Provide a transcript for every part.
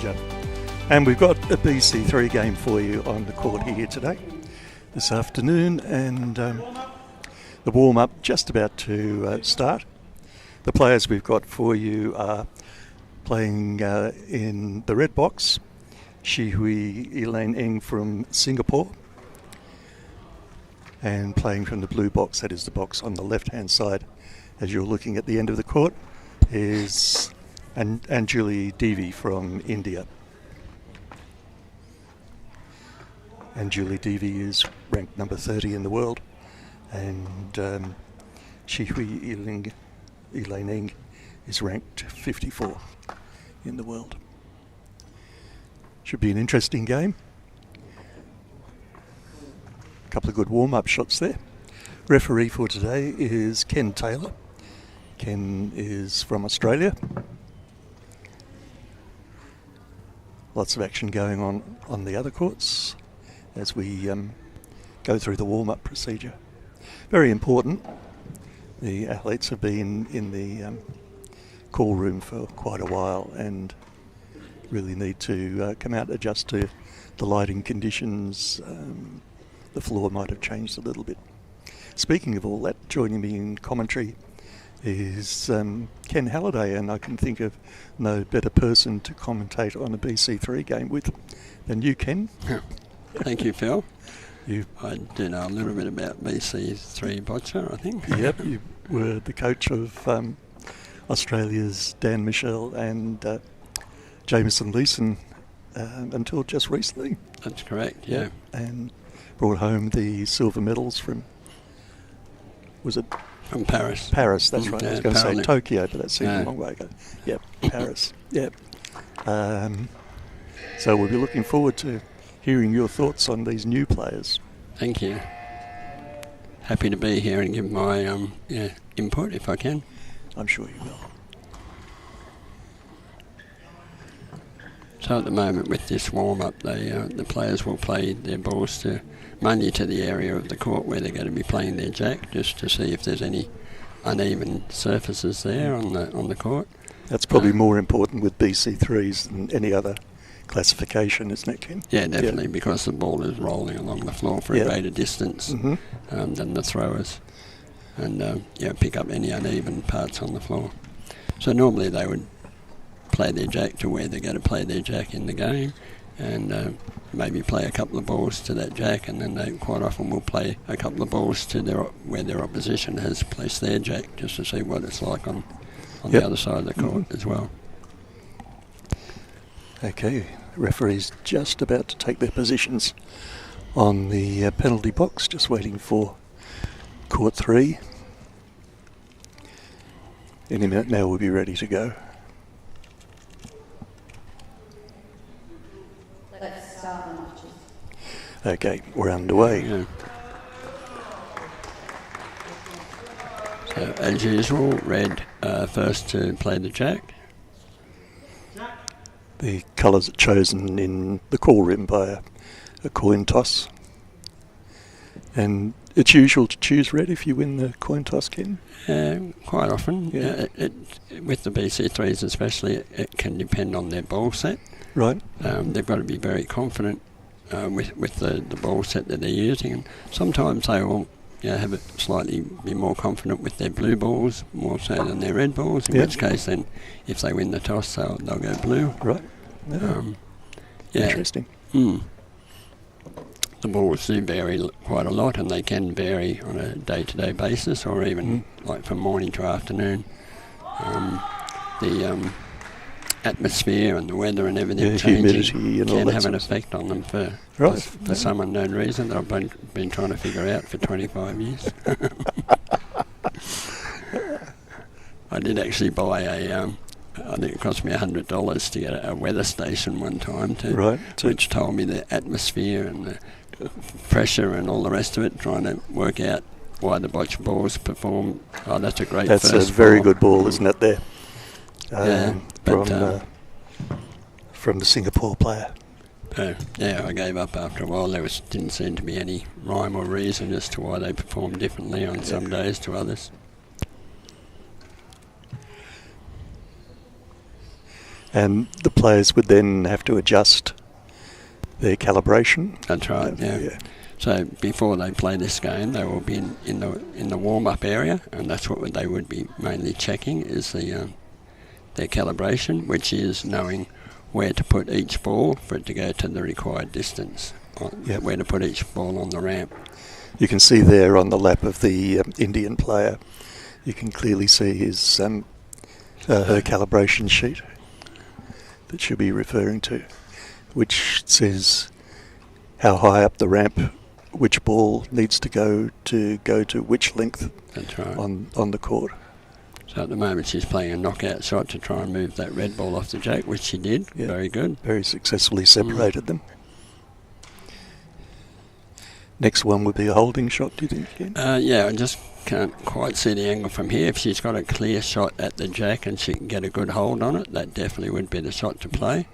Challenger. And we've got a BC3 game for you on the court here today, this afternoon, and the warm-up just about to start. The players we've got for you are playing in the red box, Shihui Elaine Eng from Singapore, and playing from the blue box, that is the box on the left-hand side as you're looking at the end of the court, is Anjali Devi from India. Anjali Devi is ranked number 30 in the world, and Shihui Elaine Eng is ranked 54 in the world. Should be an interesting game. A couple of good warm-up shots there. Referee for today is Ken Taylor. Ken is from Australia. Lots of action going on the other courts as we go through the warm-up procedure. Very important. The athletes have been in the call room for quite a while and really need to come out, adjust to the lighting conditions. The floor might have changed a little bit. Speaking of all that, joining me in commentary is Ken Halliday, and I can think of no better person to commentate on a BC3 game with than you, Ken. Thank you, Phil. I do know a little bit about BC3 Boccia, I think. Yep, you were the coach of Australia's Dan Michel and Jameson Leeson until just recently. That's correct, yeah. And brought home the silver medals from, was it? From Paris. Paris, that's right. I was going to say Tokyo, but that seemed a long way ago. Yep, Paris. Yep. So we'll be looking forward to hearing your thoughts on these new players. Thank you. Happy to be here and give my input if I can. I'm sure you will. So at the moment with this warm-up, the players will play their balls mainly to the area of the court where they're going to be playing their jack, just to see if there's any uneven surfaces there on the court. That's probably more important with BC3s than any other classification, isn't it, Ken? Yeah, definitely, because the ball is rolling along the floor for a greater distance than the throwers, and pick up any uneven parts on the floor. So normally they would play their jack to where they're going to play their jack in the game, and maybe play a couple of balls to that jack, and then they quite often will play a couple of balls to where their opposition has placed their jack, just to see what it's like on the other side of the court as well. Okay, referees just about to take their positions on the penalty box, just waiting for court 3. Any minute now we'll be ready to go. Let's start the matches. Okay, we're underway. Yeah. So as usual, red first to play the jack. The colours are chosen in the call room by a coin toss. And it's usual to choose red if you win the coin toss, Ken? Quite often. Yeah. With the BC3s especially, it can depend on their ball set. Right. They've got to be very confident with the ball set that they're using. And sometimes they will have it slightly be more confident with their blue balls, more so than their red balls, in which case then if they win the toss they'll go blue. Right. Interesting. The balls do vary quite a lot, and they can vary on a day-to-day basis, or even like from morning to afternoon. The atmosphere and the weather and everything changing can have an effect on them for some unknown reason that I've been trying to figure out for 25 years. I did actually buy I think it cost me $100 to get a weather station one time, which told me the atmosphere and the pressure and all the rest of it, trying to work out why the boccia balls perform. Oh, that's a great first ball. That's a very good ball, isn't it, there? From the Singapore player. I gave up after a while. There didn't seem to be any rhyme or reason as to why they performed differently on some days to others. And the players would then have to adjust their calibration. That's right. Yeah. So before they play this game, they will be in the warm-up area, and that's what they would be mainly checking is their calibration, which is knowing where to put each ball for it to go to the required distance. Where to put each ball on the ramp. You can see there on the lap of the Indian player, you can clearly see his her calibration sheet that she'll be referring to, which says how high up the ramp which ball needs to go to which length. That's right. on the court. So at the moment she's playing a knockout shot to try and move that red ball off the jack, which she did. Yeah. Very good. Very successfully separated them. Next one would be a holding shot, do you think, Ken? I just can't quite see the angle from here. If she's got a clear shot at the jack and she can get a good hold on it, that definitely would be the shot to play.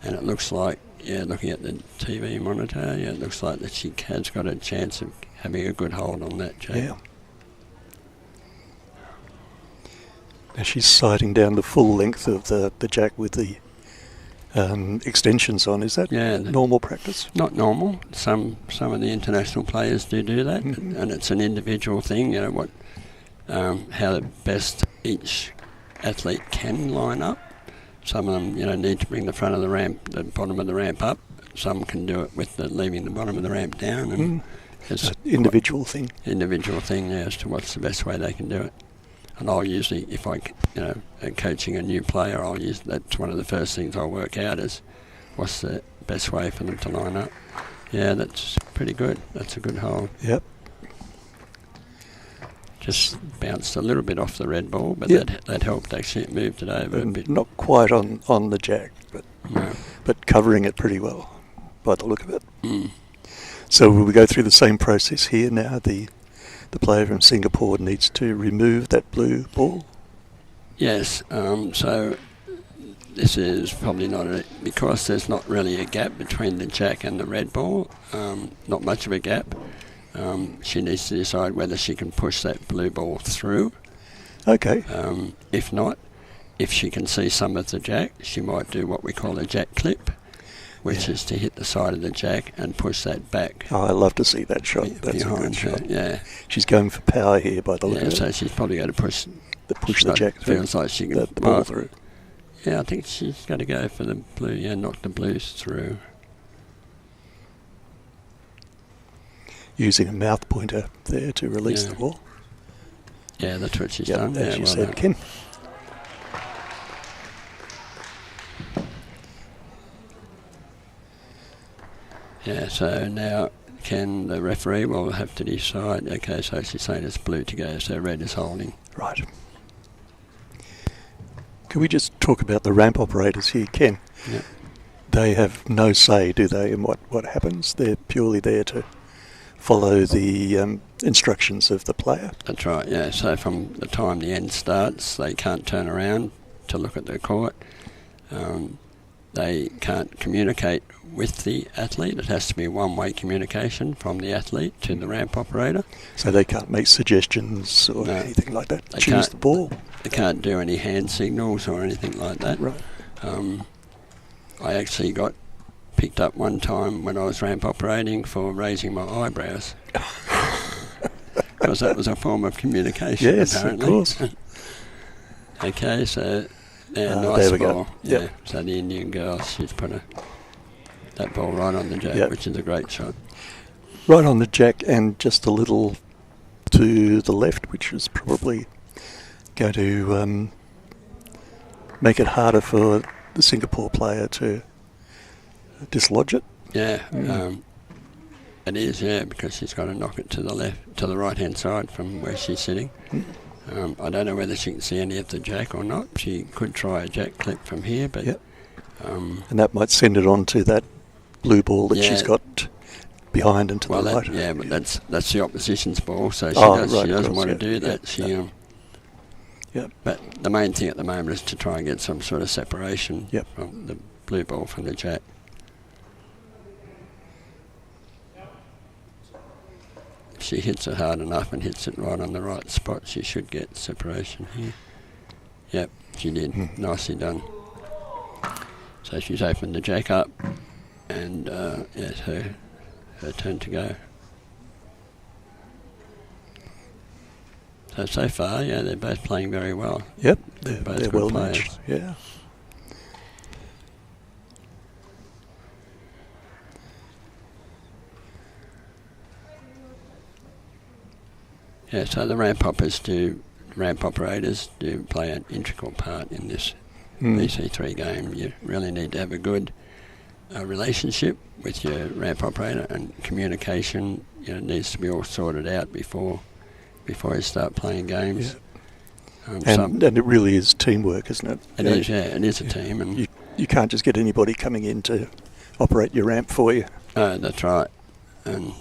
And it looks like, looking at the TV monitor, it looks like that she has got a chance of having a good hold on that jack. Yeah. Now she's sighting down the full length of the jack with the extensions on. Is that normal practice? Not normal. Some of the international players do that, and it's an individual thing. How the best each athlete can line up. Some of them, need to bring the front of the ramp, the bottom of the ramp up. Some can do it with leaving the bottom of the ramp down. And it's an individual thing. Individual thing, as to what's the best way they can do it. And I'll usually, if I, coaching a new player, that's one of the first things I'll work out is what's the best way for them to line up. Yeah, that's pretty good. That's a good hold. Yep. Just bounced a little bit off the red ball, but that helped actually. It moved it over a bit. Not quite on the jack, but covering it pretty well by the look of it. Mm. So will we go through the same process here now? The player from Singapore needs to remove that blue ball? Yes, so this is probably because there's not really a gap between the jack and the red ball, not much of a gap. She needs to decide whether she can push that blue ball through. Okay. If not, if she can see some of the jack, she might do what we call a jack clip, which is to hit the side of the jack and push that back. Oh, I love to see that shot. That's a good shot. Yeah. She's going for power here by the look of it. So she's probably going to push the jack through. Feels like she can the ball through. Yeah, I think she's going to go for the blue. Knock the blues through. Using a mouth pointer there to release the ball. Yeah, that's what she's done. As you said, Ken. Yeah, so now the referee will have to decide, okay, so she's saying it's blue to go, so red is holding. Right. Can we just talk about the ramp operators here, Ken? Yeah. They have no say, do they, in what happens? They're purely there to follow the instructions of the player. That's right, yeah. So from the time the end starts, they can't turn around to look at the court. They can't communicate with the athlete. It has to be one-way communication from the athlete to the ramp operator. So they can't make suggestions or anything like that? Choose the ball? They can't do any hand signals or anything like that. Right. I actually got picked up one time when I was ramp operating for raising my eyebrows. Because that was a form of communication, yes, apparently. Yes, of course. Okay, so there nice we ball. Go. Yeah. Yep. So the Indian girl, she's put that ball right on the jack, which is a great shot. Right on the jack and just a little to the left, which is probably going to make it harder for the Singapore player to dislodge it. Yeah, it is, because she's got to knock it to the right-hand side from where she's sitting. I don't know whether she can see any of the jack or not. She could try a jack clip from here, but... Yep. And that might send it on to that blue ball that she's got behind and to the right. But that's the opposition's ball, so she doesn't want to do that. But the main thing at the moment is to try and get some sort of separation from the blue ball from the jack. If she hits it hard enough and hits it right on the right spot, she should get separation here. Yep, she did. Nicely done. So she's opened the jack up, and it's her turn to go. So far, yeah, they're both playing very well. Yep, Both they're good well players. matched. Yeah. Yeah, so the ramp operators do play an integral part in this BC3 game. You really need to have a good relationship with your ramp operator, and communication, needs to be all sorted out before you start playing games. Yeah. And it really is teamwork, isn't it? It is, yeah. It is a team, and you can't just get anybody coming in to operate your ramp for you. That's right, and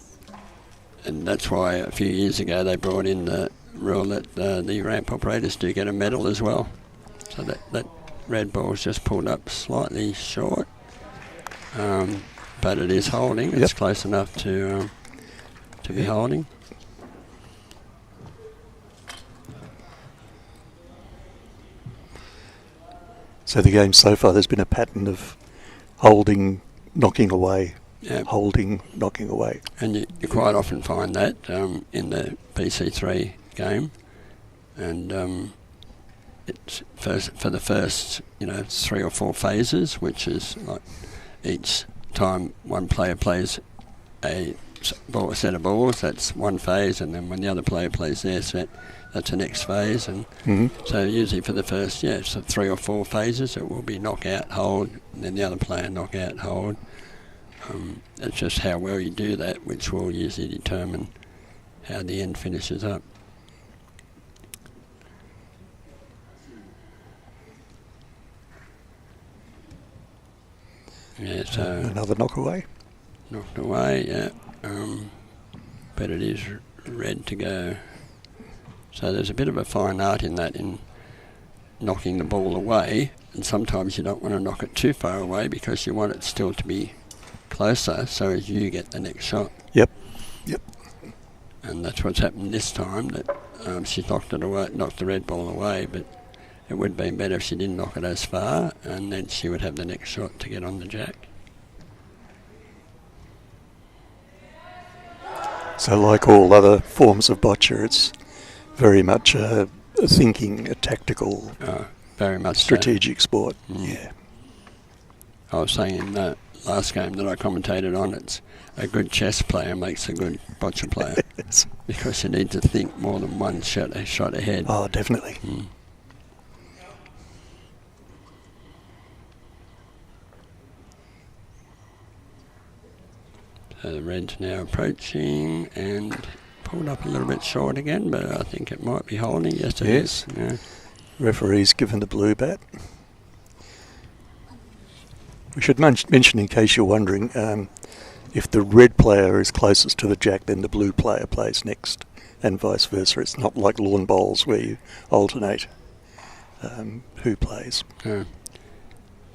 that's why a few years ago they brought in the rule that the ramp operators do get a medal as well. So that red ball's just pulled up slightly short, but it is holding. Yep. It's close enough to be holding. So the game so far, there's been a pattern of holding, knocking away, holding, knocking away. And you quite often find that in the BC3 game, and it's for the first 3 or 4 phases, which is like each time one player plays a set of balls, that's one phase, and then when the other player plays their set, that's the next phase. And so usually for the first 3 or 4 phases, it will be knock out, hold, and then the other player knock out, hold. It's just how well you do that which will usually determine how the end finishes up. Yeah, so Another knock away. Knocked away, yeah. But it is red to go. So there's a bit of a fine art in that, in knocking the ball away, and sometimes you don't want to knock it too far away because you want it still to be closer so as you get the next shot. Yep. And that's what's happened this time, that she knocked the red ball away, but it would have been better if she didn't knock it as far, and then she would have the next shot to get on the jack. So like all other forms of boccia, it's very much a tactical, very much strategic sport. Yeah. I was saying in the last game that I commentated on, it's a good chess player makes a good boccia player. Yes. Because you need to think more than one shot ahead. Oh, definitely. So the red's now approaching and pulled up a little bit short again, but I think it might be holding. Yes, it is. Yeah. Referee's given the blue bat. We should mention, in case you're wondering, if the red player is closest to the jack, then the blue player plays next, and vice versa. It's not like lawn bowls where you alternate who plays. The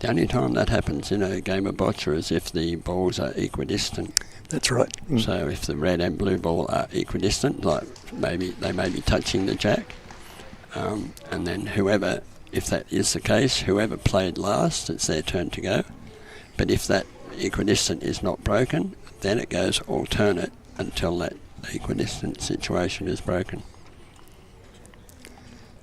only time that happens in a game of boccia is if the balls are equidistant. That's right. So if the red and blue ball are equidistant, like maybe they may be touching the jack, and then if that is the case, whoever played last, it's their turn to go. But if that equidistant is not broken, then it goes alternate until that equidistant situation is broken.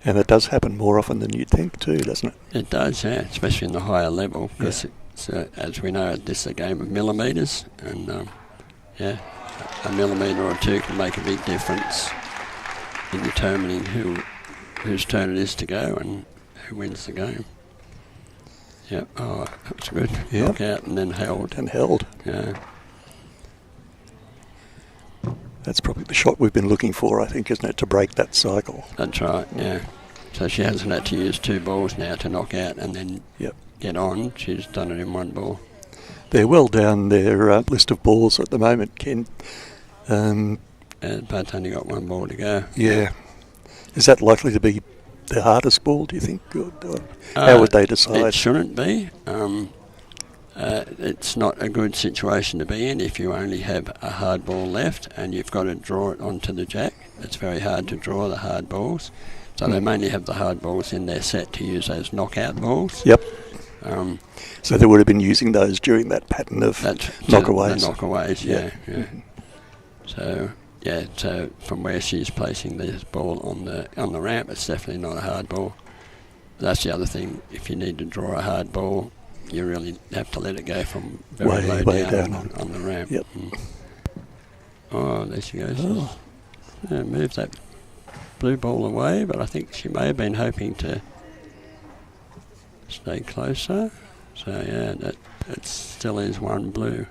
And it does happen more often than you'd think too, doesn't it? It does, yeah, especially in the higher level, because as we know, this is a game of millimetres, and a millimetre or two can make a big difference in determining whose turn it is to go and who wins the game. Yeah, oh, that was good. Yep. Knock out and then held. Yeah. That's probably the shot we've been looking for, I think, isn't it, to break that cycle? That's right, yeah. So she hasn't had to use 2 balls now to knock out and then get on. She's done it in 1 ball. They're well down their list of balls at the moment, Ken. But only got 1 ball to go. Yeah. Is that likely to be the hardest ball, do you think? Or how would they decide? It shouldn't be. It's not a good situation to be in if you only have a hard ball left and you've got to draw it onto the jack. It's very hard to draw the hard balls. So they mainly have the hard balls in their set to use those knockout balls. Yep. So they would have been using those during that pattern of knockaways. The knockaways, yeah. So from where she's placing this ball on the ramp, it's definitely not a hard ball. That's the other thing. If you need to draw a hard ball, you really have to let it go from very low down on the ramp. Yep. Oh, there she goes. Oh. Yeah, move that blue ball away, but I think she may have been hoping to stay closer. So yeah, it still is one blue.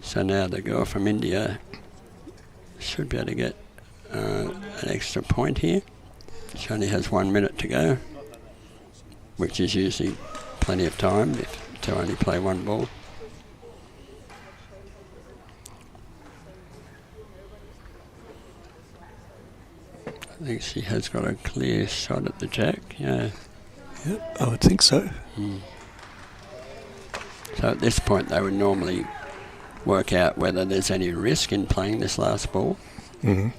So now the girl from India should be able to get an extra point here. She only has 1 minute to go, which is usually plenty of time to only play one ball. I think she has got a clear shot at the jack, yeah. Yep, I would think so. So at this point they would normally work out whether there's any risk in playing this last ball.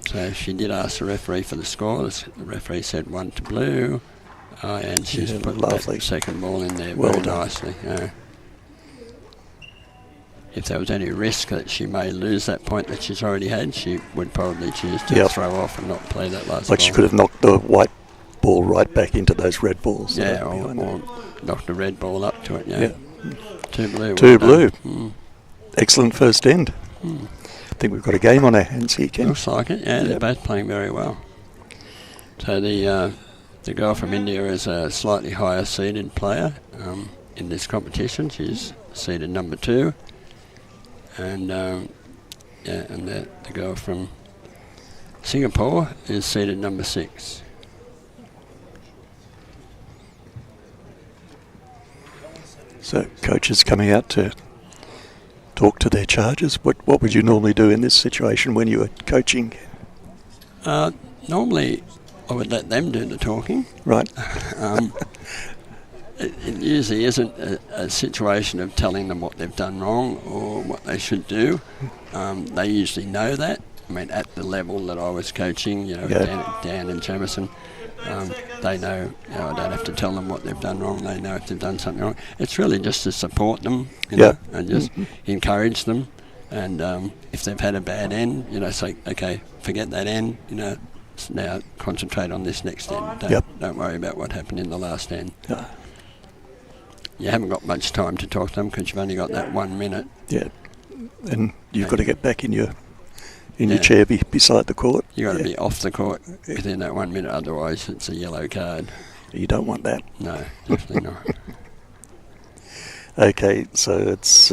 So she did ask the referee for the score. The referee said 1 to blue, and she's put that second ball in there very nicely. If there was any risk that she may lose that point that she's already had, she would probably choose to throw off and not play that last ball. Like she could have knocked the white ball right back into those red balls. Yeah, or knocked the red ball up to it, yeah. 2 blue. Two blue. Excellent first end. I think we've got a game on our hands here, Ken. Looks like it, yeah. They're both playing very well. So the girl from India is a slightly higher seeded player in this competition. She's seeded number 2. And the girl from Singapore is seeded number 6. So coaches coming out to talk to their charges. What would you normally do in this situation when you were coaching? Normally I would let them do the talking. Right. It usually isn't a situation of telling them what they've done wrong or what they should do. They usually know that. I mean, at the level that I was coaching, Dan and Jamison, they know, I don't have to tell them what they've done wrong. They know if they've done something wrong. It's really just to support them, know, and just encourage them. And if they've had a bad end, say, okay, forget that end, now concentrate on this next end. Don't worry about what happened in the last end. You haven't got much time to talk to them because you've only got that 1 minute. Yeah, and you've got to get back in your chair beside the court. You've got to be off the court within that 1 minute, otherwise it's a yellow card. You don't want that. No, definitely not. Okay, so it's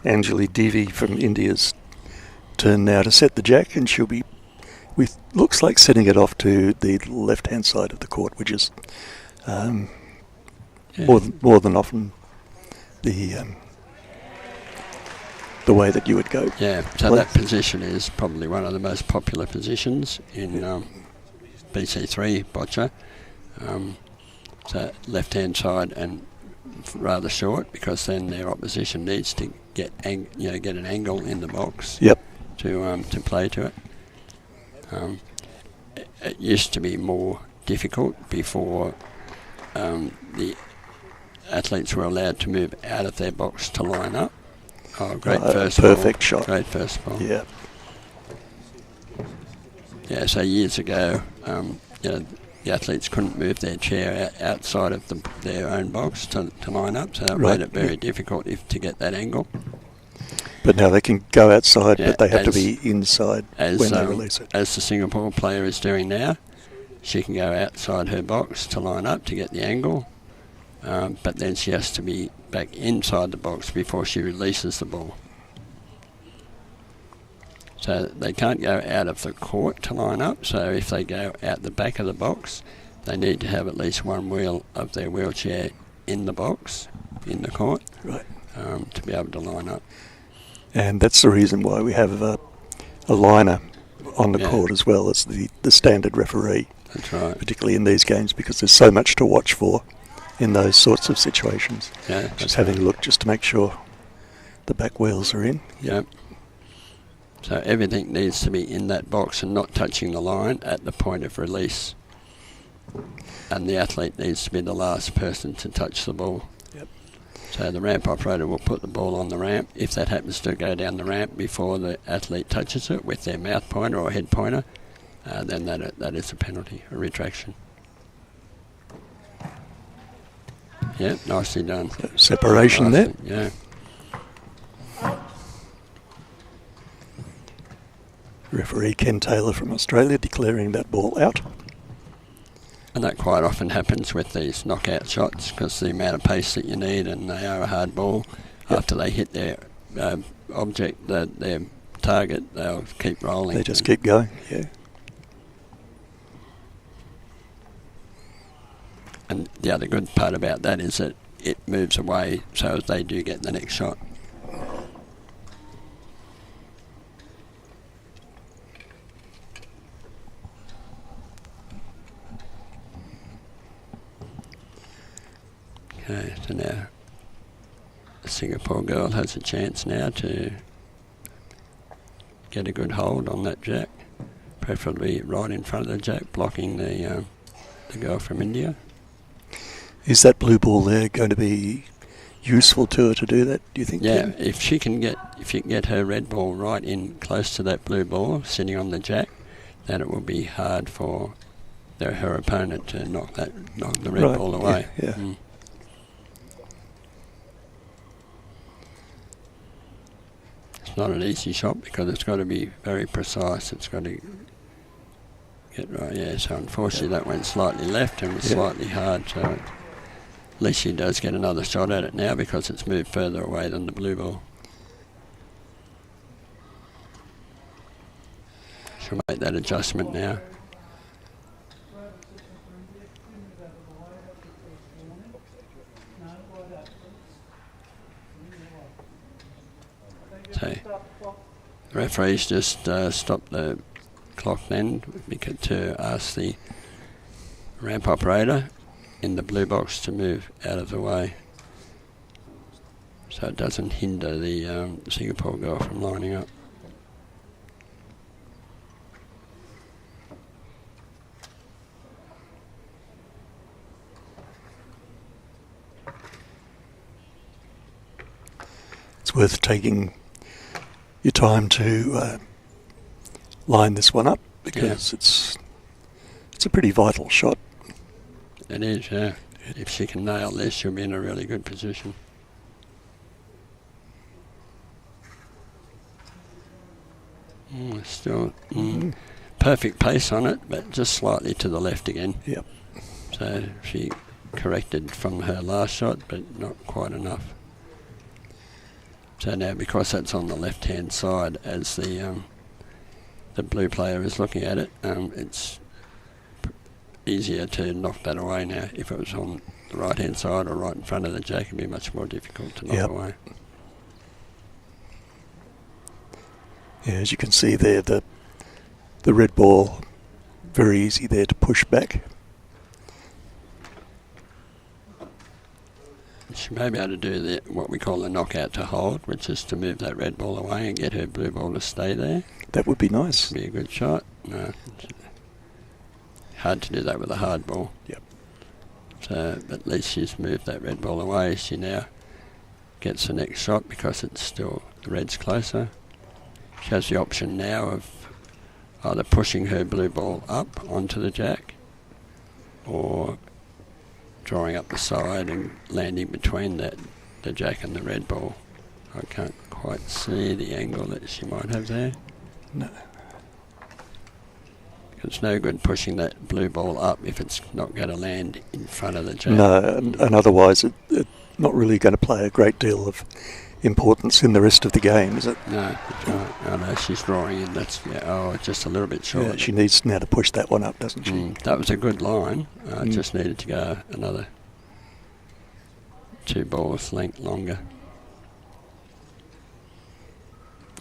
Anjali Devi from India's turn now to set the jack, and she'll be, looks like setting it off to the left-hand side of the court, which is more than often the way that you would go. Yeah, so that position is probably one of the most popular positions in BC3 Boccia. So left-hand side and rather short, because then their opposition needs to get an angle in the box. To play to it. It used to be more difficult before the athletes were allowed to move out of their box to line up. Oh, great first ball. Perfect shot. Great first ball. Yeah. Yeah, so years ago, the athletes couldn't move their chair outside of their own box to line up, so that made it very difficult to get that angle. But now they can go outside, but they have to be inside when they release it. As the Singapore player is doing now, she can go outside her box to line up to get the angle, but then she has to be back inside the box before she releases the ball. So they can't go out of the court to line up, so if they go out the back of the box, they need to have at least one wheel of their wheelchair in the box, in the court, to be able to line up. And that's the reason why we have a liner on the court as well as the standard referee. That's right. Particularly in these games, because there's so much to watch for in those sorts of situations. Yeah, just having a look just to make sure the back wheels are in. Yep. So everything needs to be in that box and not touching the line at the point of release. And the athlete needs to be the last person to touch the ball. Yep. So the ramp operator will put the ball on the ramp. If that happens to go down the ramp before the athlete touches it with their mouth pointer or head pointer, then that is a penalty, a retraction. Yeah, nicely done. Separation there. Yeah. Referee Ken Taylor from Australia declaring that ball out. And that quite often happens with these knockout shots because the amount of pace that you need, and they are a hard ball. Yep. After they hit their object, their target, they'll keep rolling. They just keep going, yeah. And the other good part about that is that it moves away so as they do get the next shot. Okay, so now the Singapore girl has a chance now to get a good hold on that jack, preferably right in front of the jack, blocking the girl from India. Is that blue ball there going to be useful to her to do that, do you think? Yeah, Ken? if you can get her red ball right in close to that blue ball sitting on the jack, then it will be hard for her opponent to knock the red ball away. Yeah. Mm. It's not an easy shot because it's got to be very precise. It's got to get right. Yeah, so unfortunately that went slightly left and was slightly hard. So at least she does get another shot at it now because it's moved further away than the blue ball. She'll make that adjustment now. So the referees just stopped the clock then to ask the ramp operator in the blue box to move out of the way so it doesn't hinder the Singapore girl from lining up. It's worth taking your time to line this one up because it's a pretty vital shot. It is, yeah. If she can nail this, she'll be in a really good position. Still perfect pace on it, but just slightly to the left again. Yep. So she corrected from her last shot, but not quite enough. So now, because that's on the left-hand side, as the blue player is looking at it, it's easier to knock that away now. If it was on the right-hand side or right in front of the jack, it'd be much more difficult to knock away. Yeah, as you can see there, the red ball, very easy there to push back. She may be able to do what we call the knockout to hold, which is to move that red ball away and get her blue ball to stay there. That would be nice. Be a good shot. No, hard to do that with a hard ball. Yep. So at least she's moved that red ball away. She now gets the next shot because it's still the red's closer. She has the option now of either pushing her blue ball up onto the jack or drawing up the side and landing between the jack and the red ball. I can't quite see the angle that she might have there. No. It's no good pushing that blue ball up if it's not going to land in front of the jack. No, and otherwise it's not really going to play a great deal of importance in the rest of the game, is it? No, that's right. Oh, no, she's drawing in. That's just a little bit short. Yeah, she needs now to push that one up, doesn't she? That was a good line. Just needed to go another 2 balls length longer.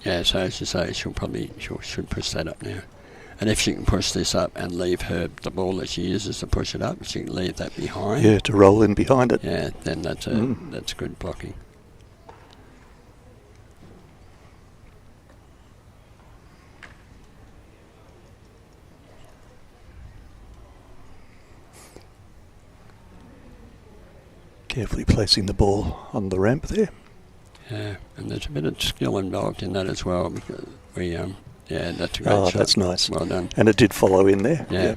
Yeah, so as you say, she should push that up now. And if she can push this up and leave the ball that she uses to push it up, she can leave that behind. Yeah, to roll in behind it. Yeah, then that's good blocking. Carefully placing the ball on the ramp there. Yeah, and there's a bit of skill involved in that as well, because we, that's a great shot. That's nice. Well done. And it did follow in there. Yeah.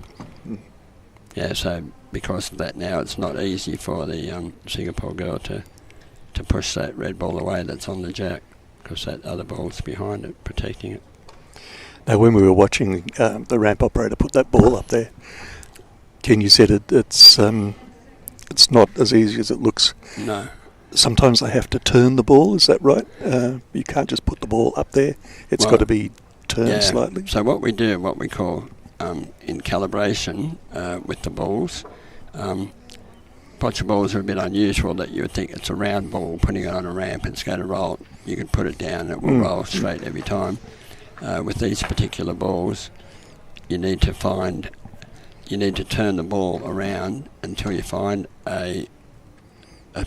Yeah, so because of that now, it's not easy for the Singapore girl to push that red ball away that's on the jack, because that other ball's behind it, protecting it. Now, when we were watching the ramp operator put that ball up there, Ken, you said it's not as easy as it looks. No. Sometimes they have to turn the ball, is that right? You can't just put the ball up there. It's got to be turned slightly. So what we do, what we call in calibration with the balls, boccia balls are a bit unusual, that you would think it's a round ball, putting it on a ramp, it's going to roll. You can put it down and it will roll straight every time. With these particular balls, you need to turn the ball around until you find a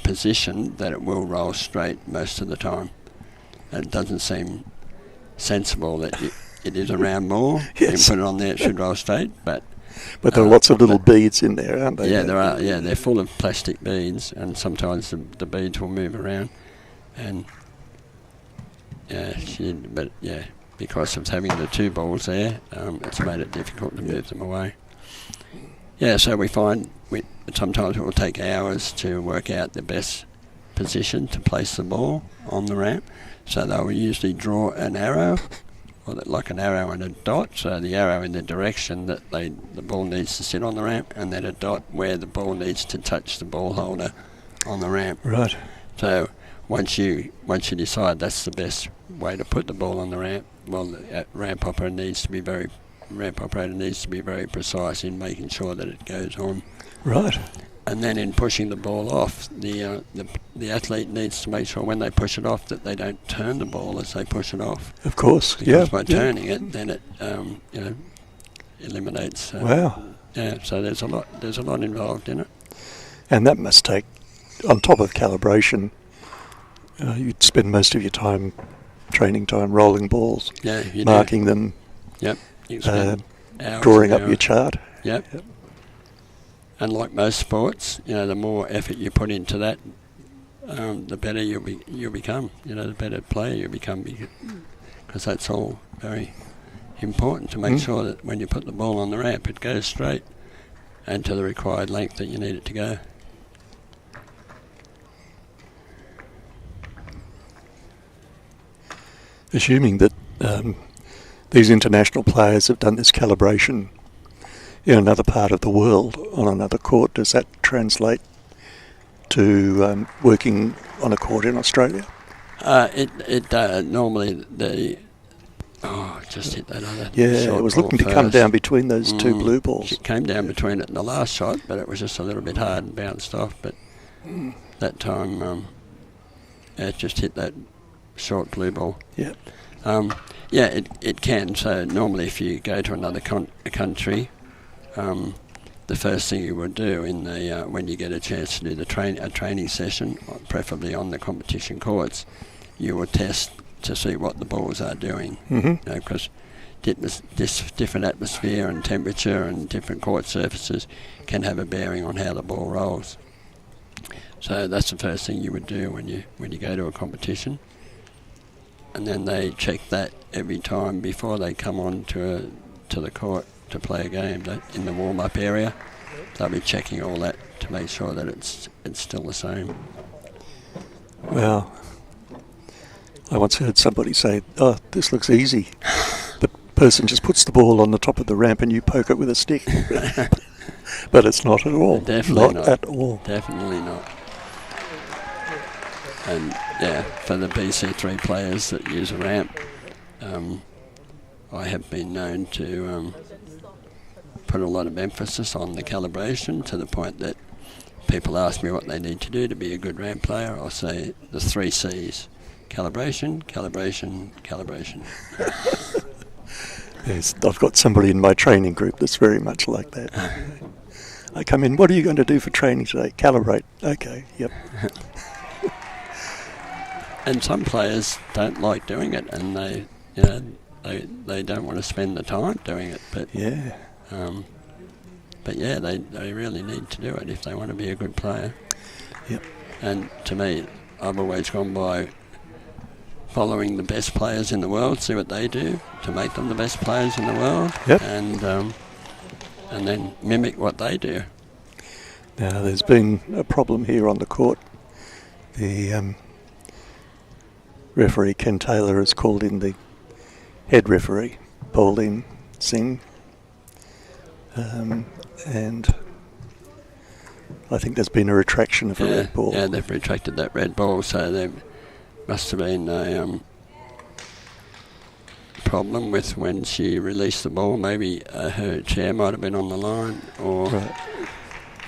position that it will roll straight most of the time. It doesn't seem sensible that it is a round ball. Yes. You can put it on there, it should roll straight, but there are lots of little beads in there, aren't they? Yeah, there are. Yeah, they're full of plastic beads, and sometimes the beads will move around. And because of having the two balls there, it's made it difficult to move them away. Yeah, so we find sometimes it will take hours to work out the best position to place the ball on the ramp. So they will usually draw an arrow, or like an arrow and a dot. So the arrow in the direction that the ball needs to sit on the ramp, and then a dot where the ball needs to touch the ball holder on the ramp. Right. So once you decide that's the best way to put the ball on the ramp, well, the ramp operator needs to be very precise in making sure that it goes on. Right. And then in pushing the ball off, the athlete needs to make sure when they push it off that they don't turn the ball as they push it off. Of course. Because by turning it, then it eliminates. Wow. Yeah. So there's a lot involved in it. And that must take, on top of calibration, you'd spend most of your training time rolling balls, marking them. Yep. You spend hours drawing up your chart. Yep. And like most sports, the more effort you put into that, the better you'll become. The better player you become, because that's all very important to make sure that when you put the ball on the ramp, it goes straight and to the required length that you need it to go. Assuming that these international players have done this calibration in another part of the world on another court, does that translate to working on a court in Australia? It normally just hit that other. Yeah, it was looking to come down between those two blue balls. It came down between it and the last shot, but it was just a little bit hard and bounced off. But that time, it just hit that short blue ball. Yeah. It can. So normally, if you go to another country, the first thing you would do when you get a chance to do a training session, preferably on the competition courts, you will test to see what the balls are doing. Because different atmosphere and temperature and different court surfaces can have a bearing on how the ball rolls. So that's the first thing you would do when you go to a competition. And then they check that every time before they come on to the court to play a game. In the warm-up area, they'll be checking all that to make sure that it's still the same. Well, I once heard somebody say, "Oh, this looks easy." The person just puts the ball on the top of the ramp and you poke it with a stick. But it's not at all. Definitely not at all. Definitely not. And for the BC3 players that use a ramp, I have been known to put a lot of emphasis on the calibration, to the point that people ask me what they need to do to be a good ramp player. I'll say the 3 C's: calibration, calibration, calibration. Yes, I've got somebody in my training group that's very much like that. I come in, "What are you going to do for training today?" "Calibrate." "Okay, yep." And some players don't like doing it, and they don't want to spend the time doing it. But they really need to do it if they want to be a good player. Yep. And to me, I've always gone by following the best players in the world, see what they do to make them the best players in the world, Yep. And then mimic what they do. Now, there's been a problem here on the court. The referee, Ken Taylor, has called in the head referee, Pauline Singh, and I think there's been a retraction of a red ball. Yeah, they've retracted that red ball, so there must have been a problem with when she released the ball. Maybe her chair might have been on the line, or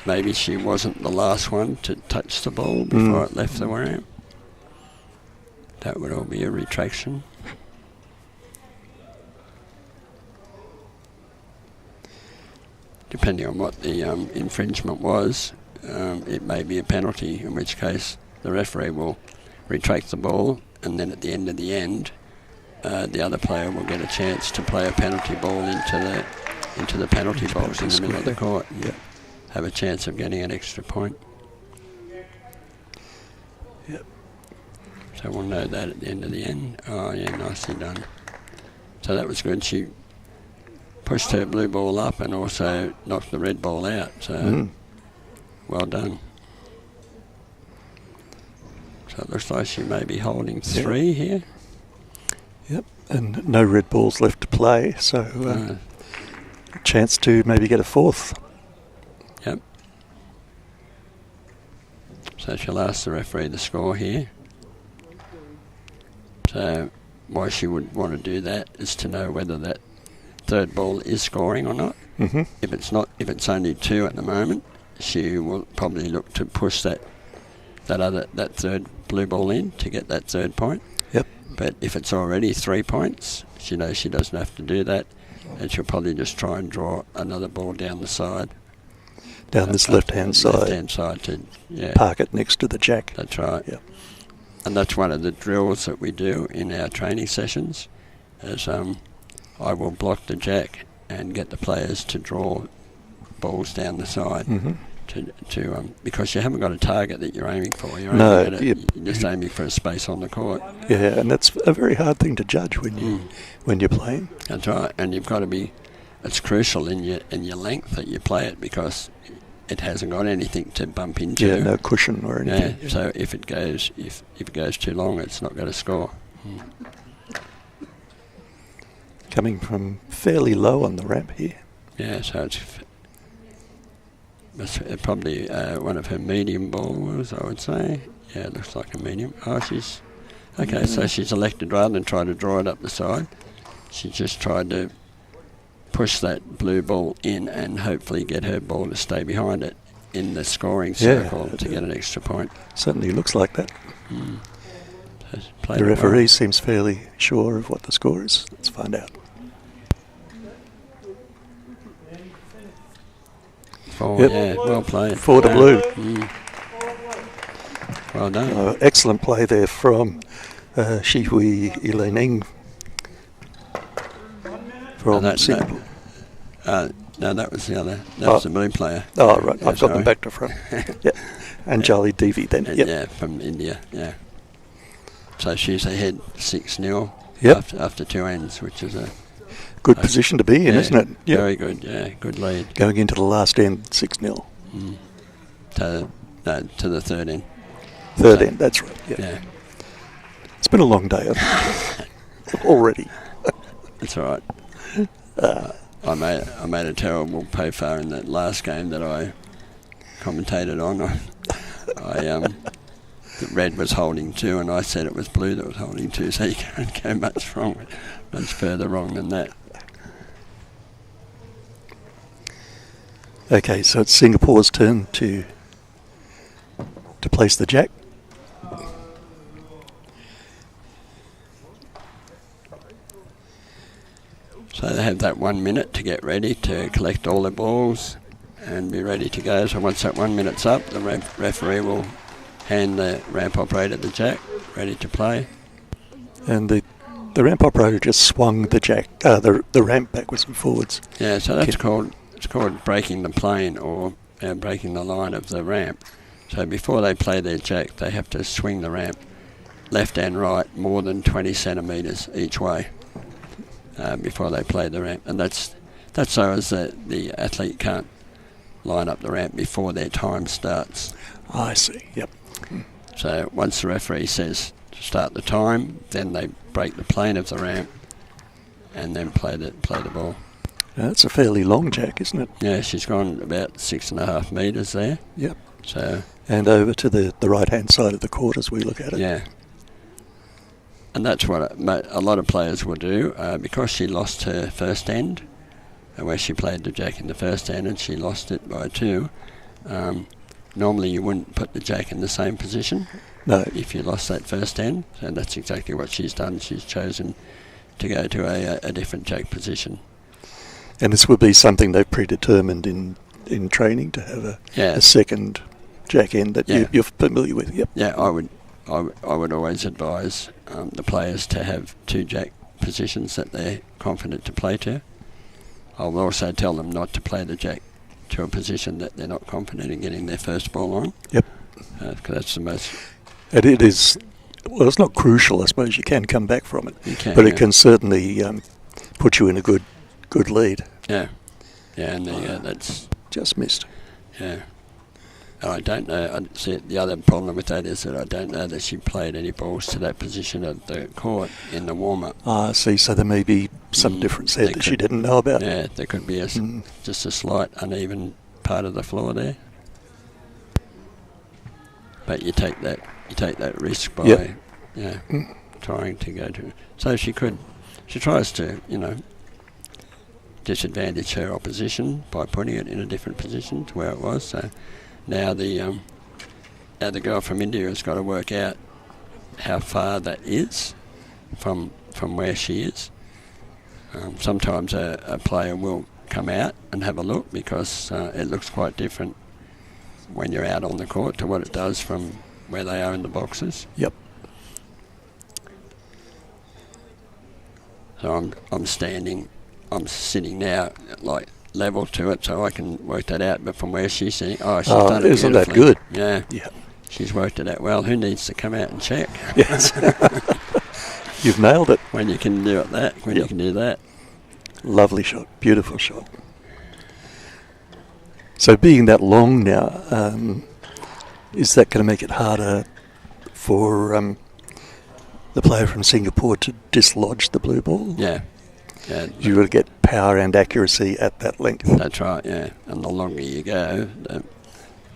maybe she wasn't the last one to touch the ball before it left the ramp. That would all be a retraction. Depending on what the infringement was, it may be a penalty, in which case the referee will retract the ball, and then at the end of the end, the other player will get a chance to play a penalty ball into the penalty box in the middle of the court and have a chance of getting an extra point. Yep. So we'll know that at the end of the end. Oh yeah, nicely done. So that was good. She pushed her blue ball up and also knocked the red ball out. So well done. So it looks like she may be holding 3 here. Yep, and no red balls left to play, so a chance to maybe get a 4th. Yep. So she'll ask the referee the score here. So why she would want to do that is to know whether that third ball is scoring or not. Mm-hmm. If it's not, if it's only 2 at the moment, she will probably look to push that third blue ball in to get that 3rd point. Yep. But if it's already 3 points, she knows she doesn't have to do that, and she'll probably just try and draw another ball down the side. Down this left-hand side. Left-hand side to park it next to the jack. That's right. Yep. And that's one of the drills that we do in our training sessions, is I will block the jack and get the players to draw balls down the side. Mm-hmm. Because you haven't got a target that you're aiming for. You're just aiming for a space on the court. Yeah, and that's a very hard thing to judge when you're playing. That's right, and you've got to be. It's crucial in your length that you play it, because it hasn't got anything to bump into. Yeah, no cushion or anything. Yeah, so if it goes too long, it's not going to score. Coming from fairly low on the ramp here. Yeah, so it's probably one of her medium balls, I would say. Yeah, it looks like a medium. Oh, she's... Okay, so she's elected, rather than try to draw it up the side, she just tried to push that blue ball in and hopefully get her ball to stay behind it in the scoring circle to get an extra point. Certainly looks like that. So the referee seems fairly sure of what the score is. Let's find out. 4, yeah, well played. 4 to blue. Well done. Excellent play there from Shihui Ilening from Singapore. No, that was the other. That was the blue player. Oh, right. I've got them back to front. Anjali Devi then. Yeah, from India, yeah. So she's ahead 6-0 after 2 ends, which is a good position to be in, isn't it? Yep. Very good, yeah. Good lead. Going into the last end, 6-0. To the 3rd end. 3rd end, that's right. Yeah. It's been a long day already. That's all right. I made a terrible POFAR in that last game that I commentated on. The red was holding 2, and I said it was blue that was holding 2, so you can't go much further wrong than that. Okay, so it's Singapore's turn to place the jack. So they have that 1 minute to get ready to collect all their balls and be ready to go. So once that 1 minute's up, the referee will hand the ramp operator the jack, ready to play. And the ramp operator just swung the jack, the ramp backwards and forwards. Yeah, so that's called breaking the plane, or breaking the line of the ramp. So before they play their jack, they have to swing the ramp left and right more than 20 centimetres each way before they play the ramp. And that's so as the athlete can't line up the ramp before their time starts. I see, yep. So once the referee says to start the time, then they break the plane of the ramp and then play the ball. That's a fairly long jack, isn't it? Yeah, she's gone about 6.5 metres there. Yep. So and over to the right-hand side of the court as we look at it. yeah. And that's what a lot of players will do, because she lost her first end, where she played the jack in the first end and she lost it by 2. Normally you wouldn't put the jack in the same position if you lost that first end, and that's exactly what she's done. She's chosen to go to a different jack position. And this would be something they've predetermined in training, to have a second jack end that you're familiar with. Yep. Yeah, I would always advise the players to have 2 jack positions that they're confident to play to. I will also tell them not to play the jack to a position that they're not confident in getting their first ball on. Yep. Because that's the most... And it is... Well, it's not crucial, I suppose. You can come back from it. You can, but it can certainly put you in a good lead. Yeah. Yeah, and that's... Just missed. Yeah. And I don't know... the other problem with that is that I don't know that she played any balls to that position of the court in the warm-up. I see. So there may be some difference there that she didn't know about. Yeah, there could be just a slight uneven part of the floor there. But you take that risk by trying to go to... So she tries to, disadvantage her opposition by putting it in a different position to where it was. So now the girl from India has got to work out how far that is from where she is. Sometimes a player will come out and have a look, because it looks quite different when you're out on the court to what it does from where they are in the boxes. Yep. So I'm sitting now like level to it, so I can work that out. But from where she's sitting, she's done it isn't that beautifully. good? Yeah. She's worked it out well. Who needs to come out and check? Yes. You've nailed it. When you can do you can do that. Lovely shot. Beautiful shot. So being that long now, is that going to make it harder for the player from Singapore to dislodge the blue ball? Yeah. Yeah. You've got to get power and accuracy at that length. That's right, yeah. And the longer you go,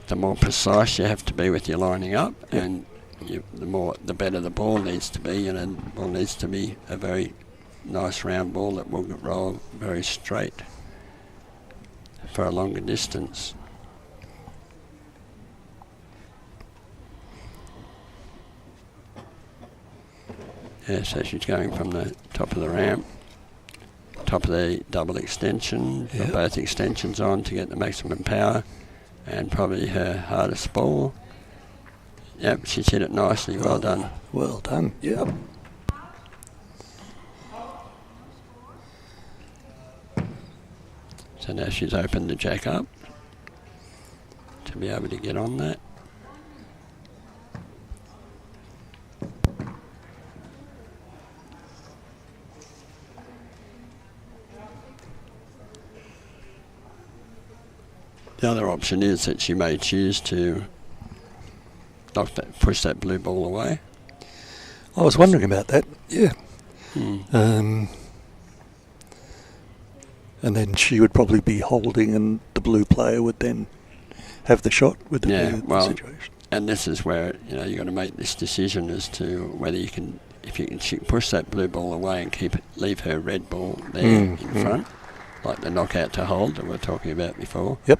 the more precise you have to be with your lining up, and the better the ball needs to be. The ball needs to be a very nice round ball that will roll very straight for a longer distance. Yeah, so she's going from the top of the ramp, top of the double extension, got both extensions on to get the maximum power, and probably her hardest ball. Yep, she's hit it nicely. Well done. Well done, yep. So now she's opened the jack up to be able to get on that. The other option is that she may choose to push that blue ball away. I was wondering about that, yeah. And then she would probably be holding, and the blue player would then have the shot with the situation. And this is where you've got to make this decision as to whether you can, if you can push that blue ball away and leave her red ball there in front, like the knockout to hold that we were talking about before. Yep.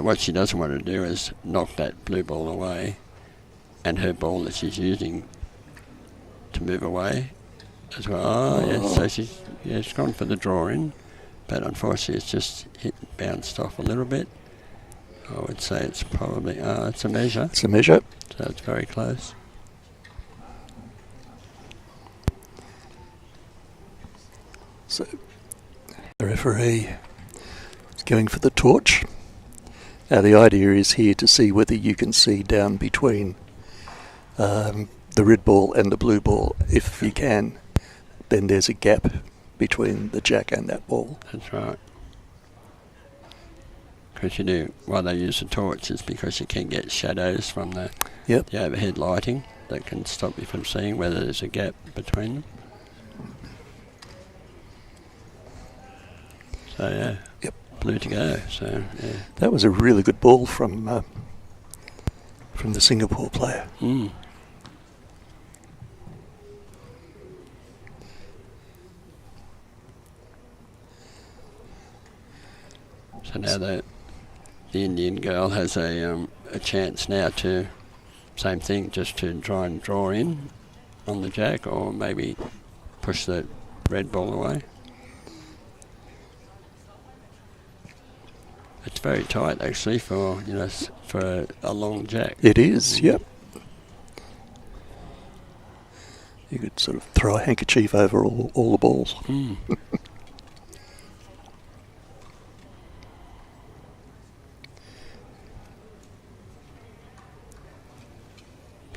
What she doesn't want to do is knock that blue ball away, and her ball that she's using to move away as well. So she's gone for the draw in, but unfortunately it's just bounced off a little bit. I would say it's probably it's a measure. It's a measure. So it's very close. So the referee is going for the torch, Now the idea is here to see whether you can see down between the red ball and the blue ball. If you can, then there's a gap between the jack and that ball. That's right. Because you do, why they use a torch is because you can get shadows from the overhead lighting that can stop you from seeing whether there's a gap between them. So yeah, blue to go. So yeah, that was a really good ball from the Singapore player. Mm. So now the Indian girl has a chance now to, same thing, just to try and draw in on the jack, or maybe push the red ball away. It's very tight actually for for a long jack. It is, yep. You could sort of throw a handkerchief over all the balls. Mm.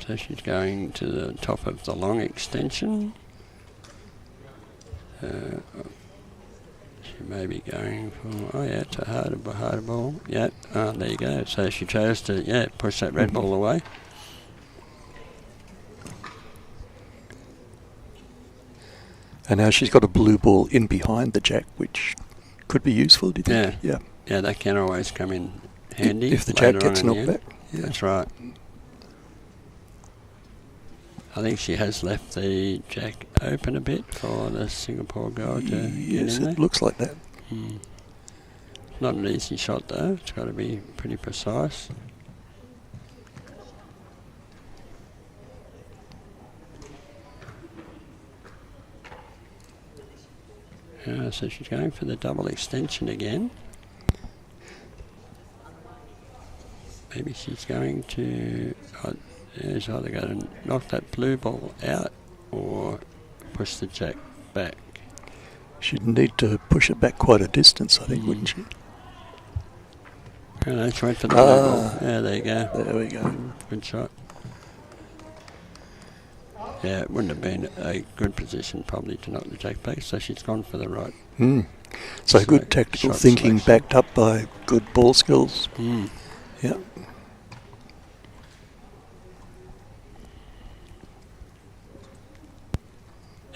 So she's going to the top of the long extension. She may be going for, it's a harder ball. Yeah, there you go. So she chose to, push that red ball away. And now she's got a blue ball in behind the jack, which could be useful, do you think? Yeah. Yeah, that can always come in handy. If the jack gets knocked back. Yeah. That's right. I think she has left the jack open a bit for the Singapore girl to get Yes, in there. it looks like that. Mm. Not an easy shot though. It's got to be pretty precise. So she's going for the double extension again. Maybe she's going to... She's either going to knock that blue ball out or push the jack back. She'd need to push it back quite a distance, I think, wouldn't she? No, she went for the blue ball. Yeah, there you go. There we go. Good shot. Yeah, it wouldn't have been a good position probably to knock the jack back, so she's gone for the right. Mm. So good tactical thinking selection. backed up by good ball skills. Mm. Yeah.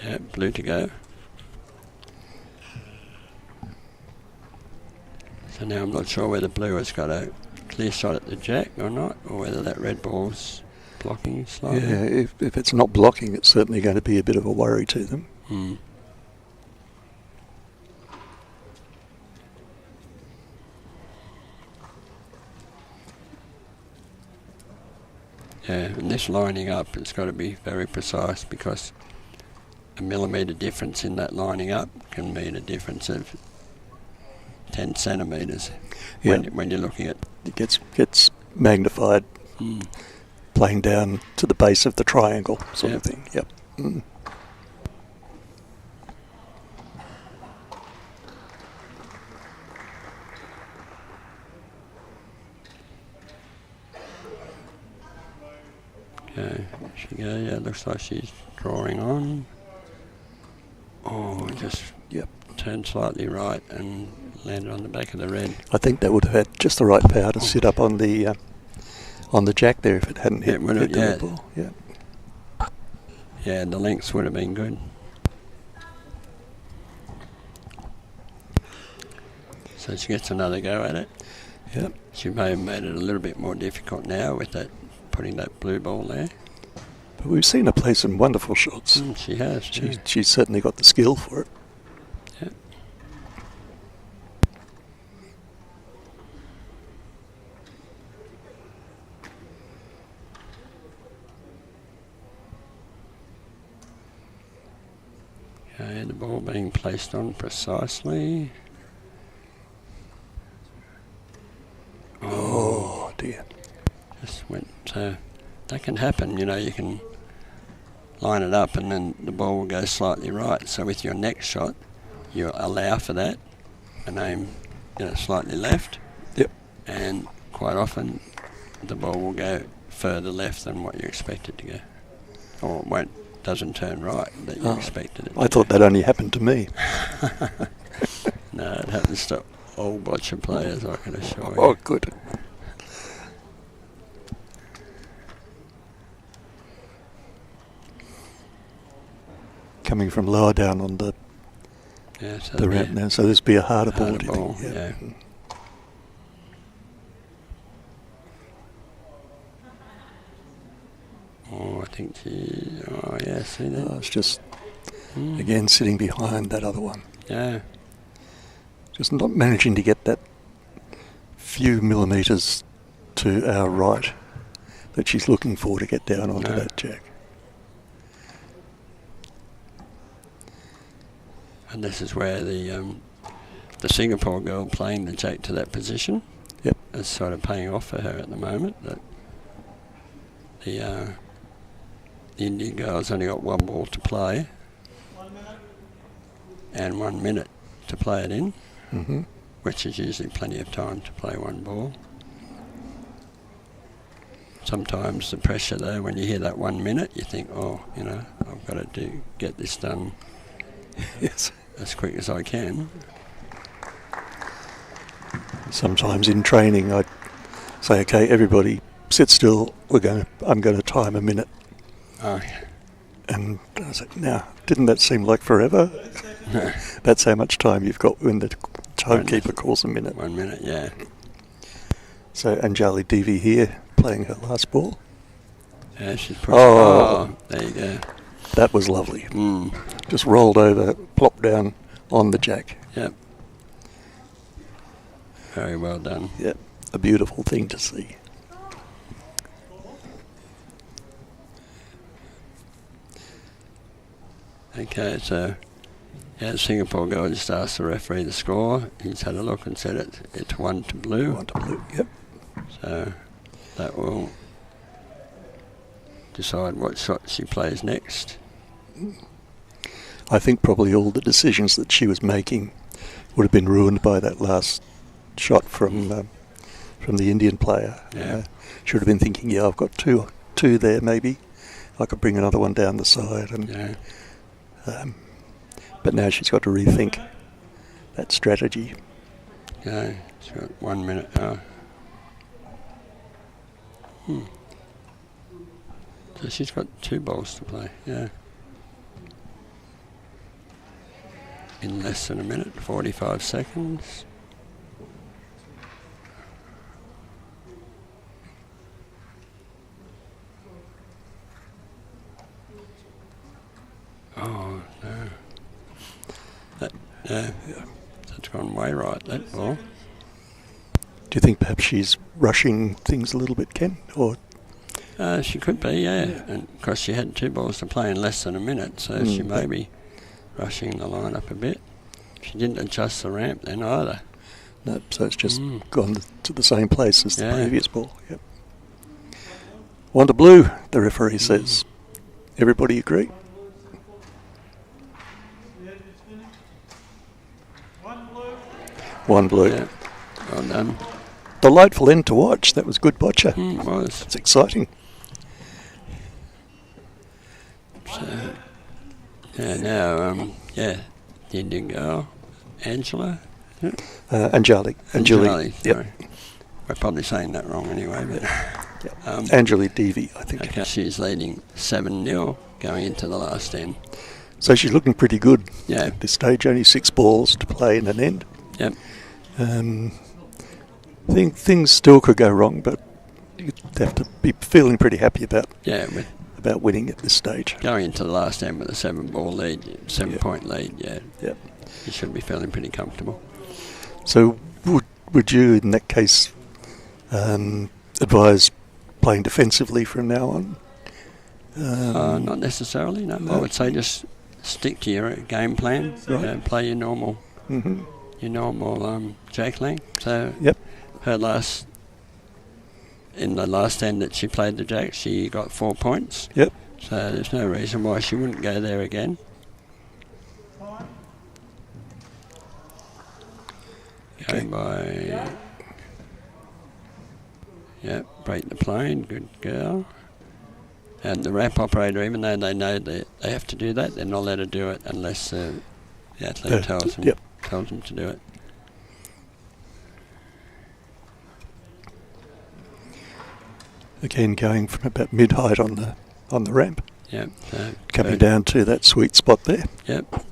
Yeah, blue to go. So now I'm not sure whether blue has got a clear shot at the jack or not, or whether that red ball's blocking slightly. Yeah, if it's not blocking, it's certainly going to be a bit of a worry to them. Mm. Yeah, and this lining up, it's got to be very precise because a millimetre difference in that lining up can mean a difference of 10 centimetres when you're looking at... It gets magnified playing down to the base of the triangle sort of thing. Yep. Mm. Okay, she go. Yeah, looks like she's drawing on. Oh, just turned slightly right and landed on the back of the red. I think that would have had just the right power to sit up on the jack there if it hadn't hit the red ball. Yeah. Yeah, the lengths would have been good. So she gets another go at it. Yep. She may have made it a little bit more difficult now with that putting that blue ball there. But we've seen her play some wonderful shots. She has. She's certainly got the skill for it. Yeah. Okay, the ball being placed on precisely. Oh dear. Just went, that can happen, you can line it up and then the ball will go slightly right. So with your next shot, you allow for that and aim, slightly left. Yep. And quite often the ball will go further left than what you expect it to go, or it doesn't turn right that you expected it to I thought that only happened to me. No, it happens to all boccia players, I can assure you. Oh, good. Coming from lower down on the So ramp now, so this be a harder ball, do you ball, think? yeah. Oh, I think see that? It's just, again, sitting behind that other one. Yeah. Just not managing to get that few millimetres to our right that she's looking for to get down onto that jack. And this is where the Singapore girl playing the jack to that position is sort of paying off for her at the moment. That the Indian girl's only got one ball to play and 1 minute to play it in, which is usually plenty of time to play one ball. Sometimes the pressure though, when you hear that 1 minute, you think, I've got to get this done as quick as I can. Sometimes in training I'd say, okay, everybody sit still, I'm going to time a minute. Oh. And I was like, now, didn't that seem like forever? No. That's how much time you've got when the timekeeper calls a minute. 1 minute, yeah. So Anjali Devi here, playing her last ball. Yeah, she's probably... there you go. That was lovely. Just rolled over, plopped down on the jack. Yep. Very well done. Yep, a beautiful thing to see. Okay, so the Singapore girl just asked the referee the score. He's had a look and said it's 1-2. 1-2, yep. So that will decide what shot she plays next. I think probably all the decisions that she was making would have been ruined by that last shot from the Indian player. Yeah. She would have been thinking, I've got two there maybe. I could bring another one down the side. But now she's got to rethink that strategy. Okay, she's got 1 minute. So she's got 2 balls to play, in less than a minute, 45 seconds. Oh, no. That's gone way right, that ball. Do you think perhaps she's rushing things a little bit, Ken? Or she could be, And of course she had 2 balls to play in less than a minute, so she may be rushing the line up a bit. She didn't adjust the ramp then either. No, so it's just gone to the same place as the previous ball. Yep. 1-blue, the referee says. Everybody agree? One blue. Yeah. Well done. Delightful end to watch. That was good boccia. It was. It's exciting. So, now, the Indian girl, Anjali. Anjali. Anjali, Yep. sorry. We're probably saying that wrong anyway. But Anjali Devi, I think. Okay, she's leading 7-0 going into the last end. So she's looking pretty good at this stage. Only 6 balls to play in an end. Yep. I think things still could go wrong, but you'd have to be feeling pretty happy about winning at this stage. Going into the last end with a 7-ball lead, 7-point lead, Yep. You should be feeling pretty comfortable. So would you, in that case, advise playing defensively from now on? Not necessarily, no. I would say just stick to your game plan. Right. Play your normal jack length. So in the last end that she played the jack, she got 4 points. Yep. So there's no reason why she wouldn't go there again. Okay. Going by Yeah, break the plane, good girl. And the ramp operator, even though they know they have to do that, they're not allowed to do it unless the athlete tells them to do it. Again, going from about mid-height on the ramp. Yep. Coming down to that sweet spot there. Yep.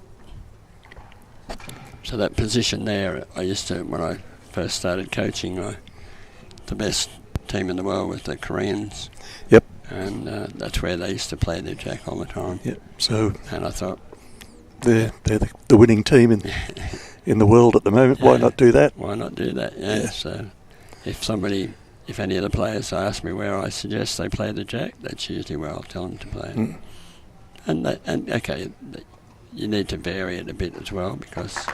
So that position there, I used to, when I first started coaching, the best team in the world was the Koreans. Yep. And that's where they used to play their jack all the time. Yep. So. And I thought, they're the winning team in the world at the moment. Why not do that? Why not do that? Yeah. So if any of the players ask me where I suggest they play the jack, that's usually where I'll tell them to play it. And okay, you need to vary it a bit as well because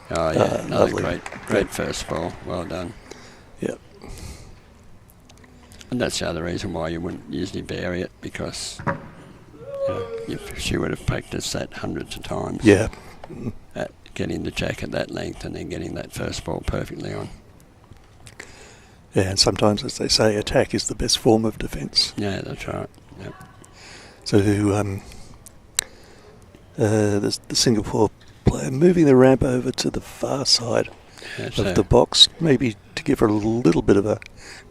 another great first ball. Well done. Yep. And that's the other reason why you wouldn't usually vary it, because she would have practiced that hundreds of times. Yeah. At getting the jack at that length and then getting that first ball perfectly on. Yeah, and sometimes, as they say, attack is the best form of defence. Yeah, that's right. Yep. So the Singapore player moving the ramp over to the far side of the box, maybe to give her a little bit of a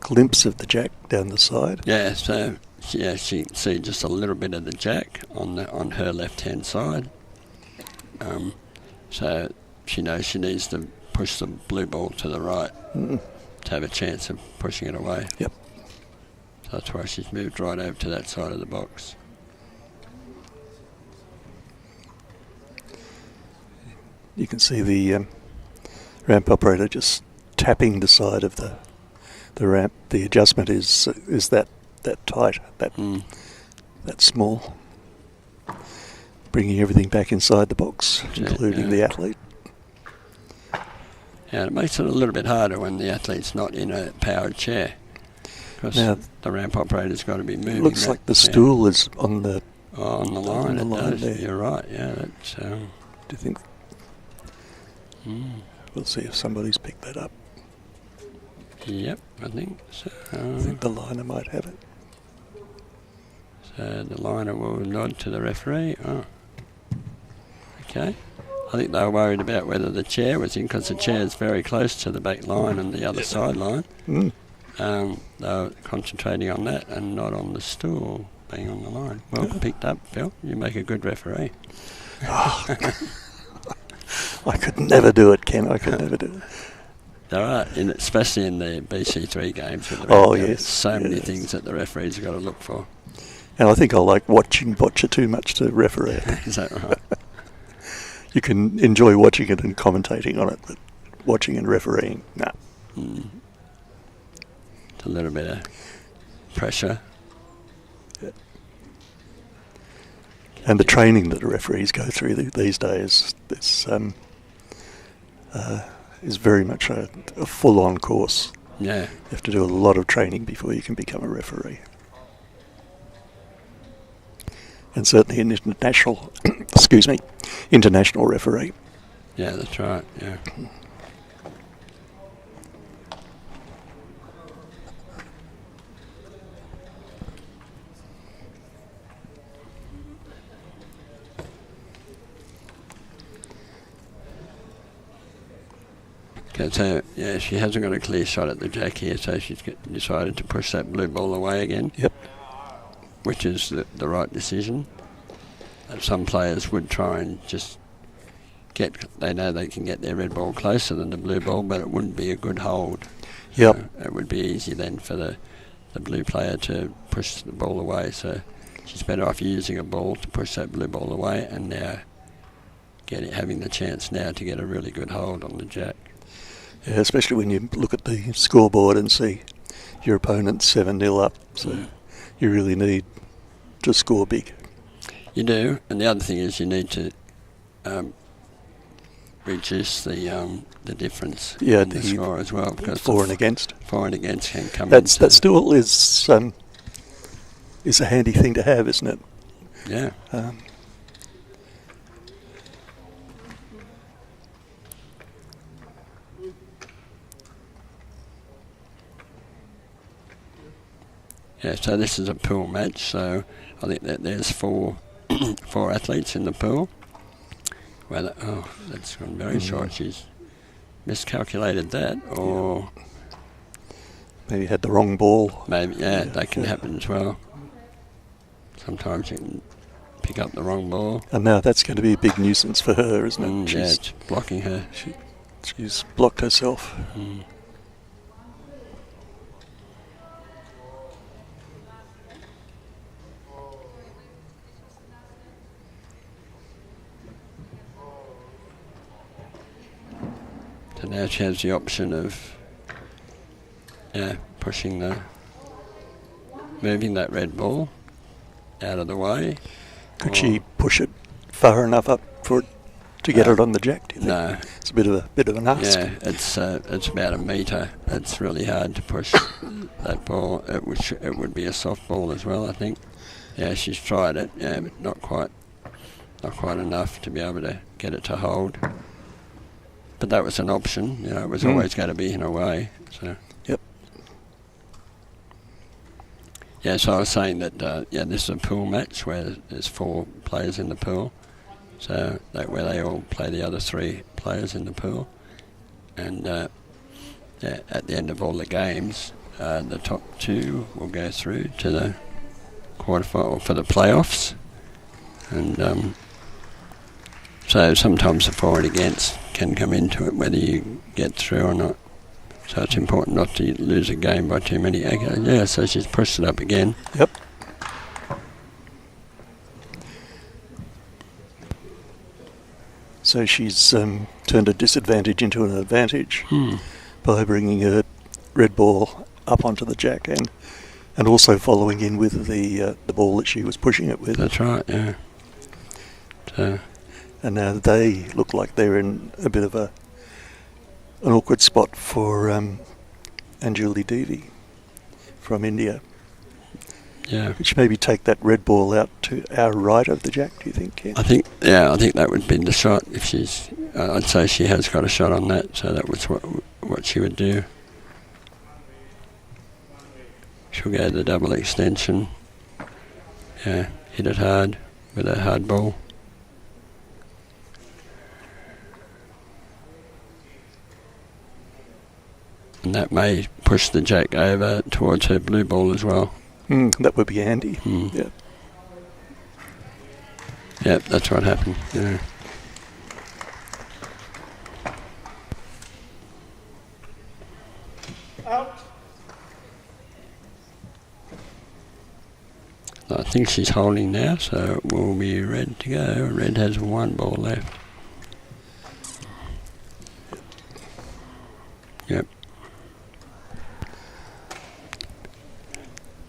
glimpse of the jack down the side. Yeah, so she can see just a little bit of the jack on her left-hand side. So she knows she needs to push the blue ball to the right to have a chance of pushing it away. Yep. So that's why she's moved right over to that side of the box. You can see the ramp operator just tapping the side of the ramp. The adjustment is that tight, that small, bringing everything back inside the box, including the athlete. Yeah, it makes it a little bit harder when the athlete's not in a powered chair, because the ramp operator's got to be moving. Looks like the stool is on the line. On the line there. You're right. Yeah, that's. Do you think? We'll see if somebody's picked that up. Yep, I think so. I think the liner might have it. So the liner will nod to the referee. Oh, okay. I think they were worried about whether the chair was in, because the chair is very close to the back line and the other sideline. They were concentrating on that and not on the stool being on the line. Well picked up, Phil. You make a good referee. I could never do it, Ken. I could never do it. There are, especially in the BC3 games. Yes. So many things that the referees have got to look for. And I think I like watching Boccia too much to referee it. Is that right? You can enjoy watching it and commentating on it, but watching and refereeing, nah. It's a little bit of pressure. Yeah. And the training that the referees go through these days is very much a full-on course. Yeah. You have to do a lot of training before you can become a referee. And certainly an international, international referee. Yeah, that's right, yeah. Okay, so, she hasn't got a clear shot at the jack here, so she's decided to push that blue ball away again. Yep. Which is the right decision. Some players would try and just they know they can get their red ball closer than the blue ball, but it wouldn't be a good hold. Yep. So it would be easy then for the blue player to push the ball away. So she's better off using a ball to push that blue ball away, and now having the chance now to get a really good hold on the jack. Yeah, especially when you look at the scoreboard and see your opponent 7-0 up. So you really need to score big. You do, and the other thing is you need to reduce the difference in the score as well, because for and against can come. That still is a handy thing to have, isn't it? Yeah. Yeah, so this is a pool match, so I think that there's four athletes in the pool. Well, that's gone very short. She's miscalculated that, or maybe had the wrong ball. maybe, that can happen as well. Sometimes you can pick up the wrong ball. And now that's going to be a big nuisance for her, isn't it? Yeah, it's blocking her. She's blocked herself. So now she has the option of moving that red ball out of the way. Could she push it far enough up for it to get it on the jack, do you think? No. It's a bit of an ask. Yeah, it's about a metre. It's really hard to push that ball. It would be a soft ball as well, I think. Yeah, she's tried it, but not quite enough to be able to get it to hold. But that was an option, it was always going to be in a way. So. Yep. Yeah, so I was saying that, this is a pool match where there's 4 players in the pool. So where they all play the other 3 players in the pool. And at the end of all the games, the top 2 will go through to the quarterfinal for the playoffs. And so sometimes the for and against can come into it, whether you get through or not. So it's important not to lose a game by too many. Okay, yeah, so she's pushed it up again. Yep. So she's turned a disadvantage into an advantage by bringing her red ball up onto the jack and also following in with the ball that she was pushing it with. That's right, yeah. So. And now they look like they're in a bit of an awkward spot for Anjali Devi from India. Yeah. Could she maybe take that red ball out to our right of the jack, do you think, Ken? I think that would be the shot. If she's, I'd say she has got a shot on that, so that was what she would do. She'll go to the double extension. Yeah, hit it hard with a hard ball. And that may push the jack over towards her blue ball as well. That would be handy. Yeah. Yeah, that's what happened. Yeah. Out. I think she's holding now, so it will be red to go. Red has 1 ball left. Yep.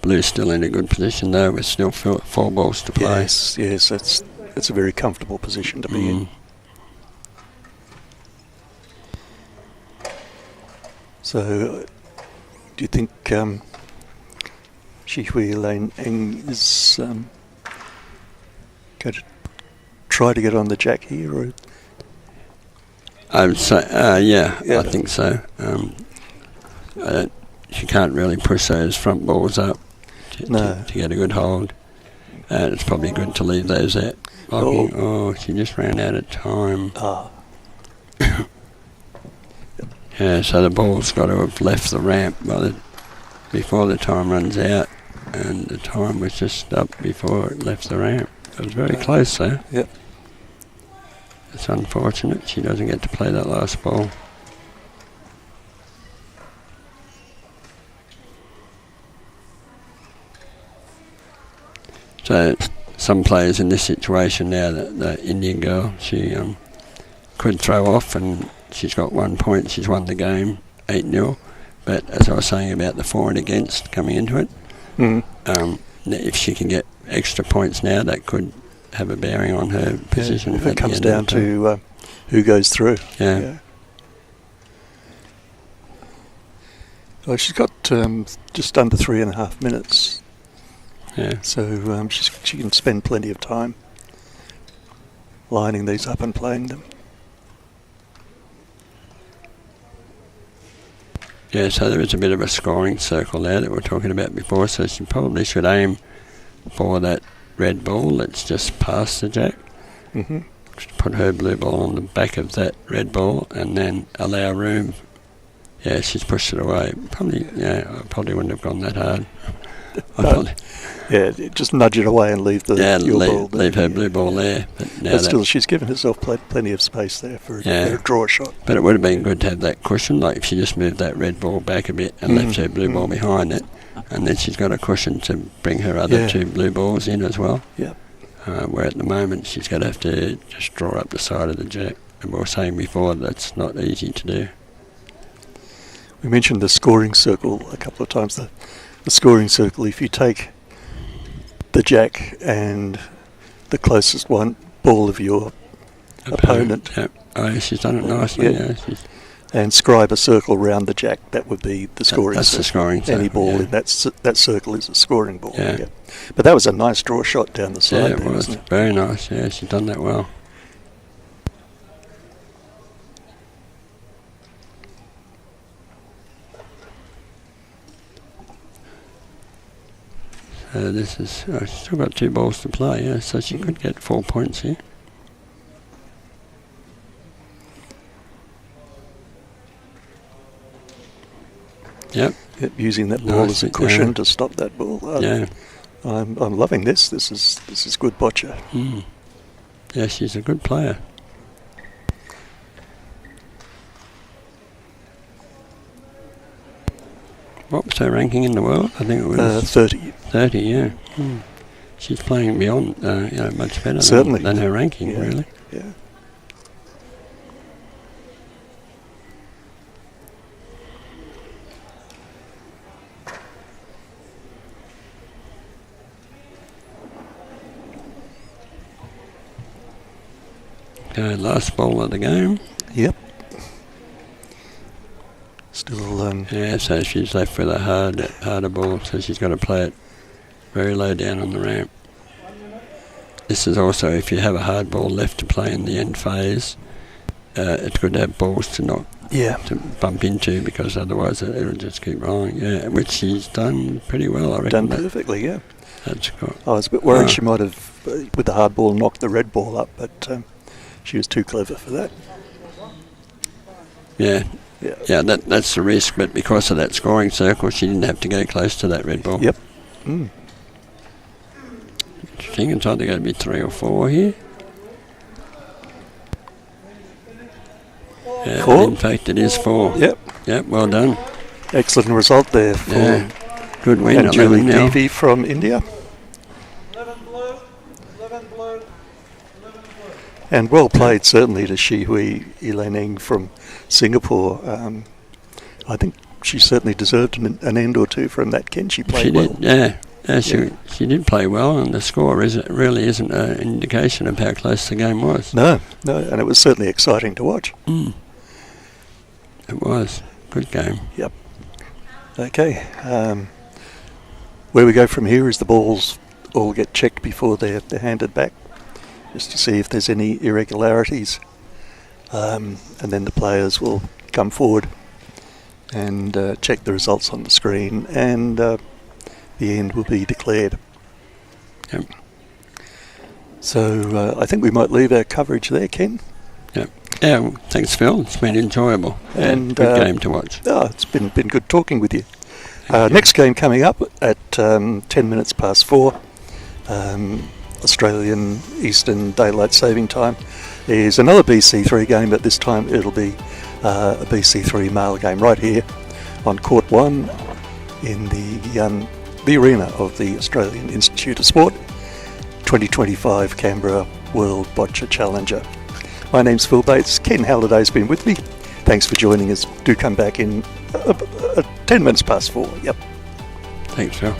Blue's still in a good position though, with still 4 balls to play. Yes, that's a very comfortable position to be in. So, do you think Shihui Lane Eng is going to try to get on the jack here? Or? I would say, I think so. She can't really push those front balls up to get a good hold. It's probably good to leave those out. She just ran out of time. Yeah, so the ball's got to have left the ramp before the time runs out, and the time was just up before it left the ramp. It was very close though. Yep. It's unfortunate she doesn't get to play that last ball. So some players in this situation now, the Indian girl, she could throw off, and she's got 1 point. She's won the game 8-0. But as I was saying about the for and against coming into it, if she can get extra points now, that could have a bearing on her position. If it comes down to who goes through. Yeah. Well, she's got just under 3.5 minutes. Yeah. So she can spend plenty of time lining these up and playing them. Yeah, so there is a bit of a scoring circle there that we were talking about before, so she probably should aim for that red ball that's just past the jack. Mm-hmm. Put her blue ball on the back of that red ball and then allow room. Yeah, she's pushed it away. I probably wouldn't have gone that hard. Just nudge it away and leave your ball. Leave her blue ball there. But still, she's given herself plenty of space there for a draw shot. But it would have been good to have that cushion, like if she just moved that red ball back a bit and left her blue ball behind it, and then she's got a cushion to bring her other two blue balls in as well. Yeah. Where at the moment she's going to have to just draw up the side of the jack. And we were saying before that's not easy to do. We mentioned the scoring circle a couple of times. The scoring circle, if you take the jack and the closest ball of your opponent. Yep. Oh, she's done it nicely. Yeah. And scribe a circle around the jack, that would be the scoring circle. That's the scoring circle. Any ball in that circle is a scoring ball. Yeah. But that was a nice draw shot down the side. Yeah, it was. Very nice. Yeah, she's done that well. This is she's still got 2 balls to play, so she could get 4 points here. Yep. Using that ball as a cushion to stop that ball. I'm loving this. This is good boccia. Yeah, she's a good player. What was her ranking in the world? I think it was 30. 30, yeah. She's playing beyond, much better than her ranking, really. Yeah. Okay, last ball of the game. Yep. Still. So she's left with a harder ball, so she's got to play it very low down on the ramp. This is also, if you have a hard ball left to play in the end phase, it's good to have balls to to bump into, because otherwise it'll just keep rolling. Yeah, which she's done pretty well, I reckon. Done perfectly, yeah. That's cool. I was a bit worried she might have, with the hard ball, knocked the red ball up, but she was too clever for that. Yeah, that's the risk, but because of that scoring circle, she didn't have to go close to that red ball. Yep. Interesting, it's either going to be 3 or 4 here. Yeah, 4? In fact, it is 4. Yep, well done. Excellent result there for good win. Anjali Devi from India. 11 blue. And well played, certainly, to Shihui Ilaneng from Singapore. I think she certainly deserved an end or two from that, Ken. She played well. She did play well, and the score really isn't an indication of how close the game was. No, and it was certainly exciting to watch. It was. Good game. Yep. Okay. Where we go from here is the balls all get checked before they're handed back, just to see if there's any irregularities. And then the players will come forward and check the results on the screen, and the end will be declared. Yep. So I think we might leave our coverage there, Ken. Yep. Yeah, well, thanks, Phil. It's been enjoyable. And good game to watch. It's been good talking with you. Next game coming up at 10 minutes past 4, Australian Eastern Daylight Saving Time, is another BC3 game, but this time it'll be a BC3 male game right here on Court 1 in the arena of the Australian Institute of Sport, 2025 Canberra World Boccia Challenger. My name's Phil Bates. Ken Halliday's been with me. Thanks for joining us. Do come back in 10 minutes past 4. Yep. Thanks, Phil.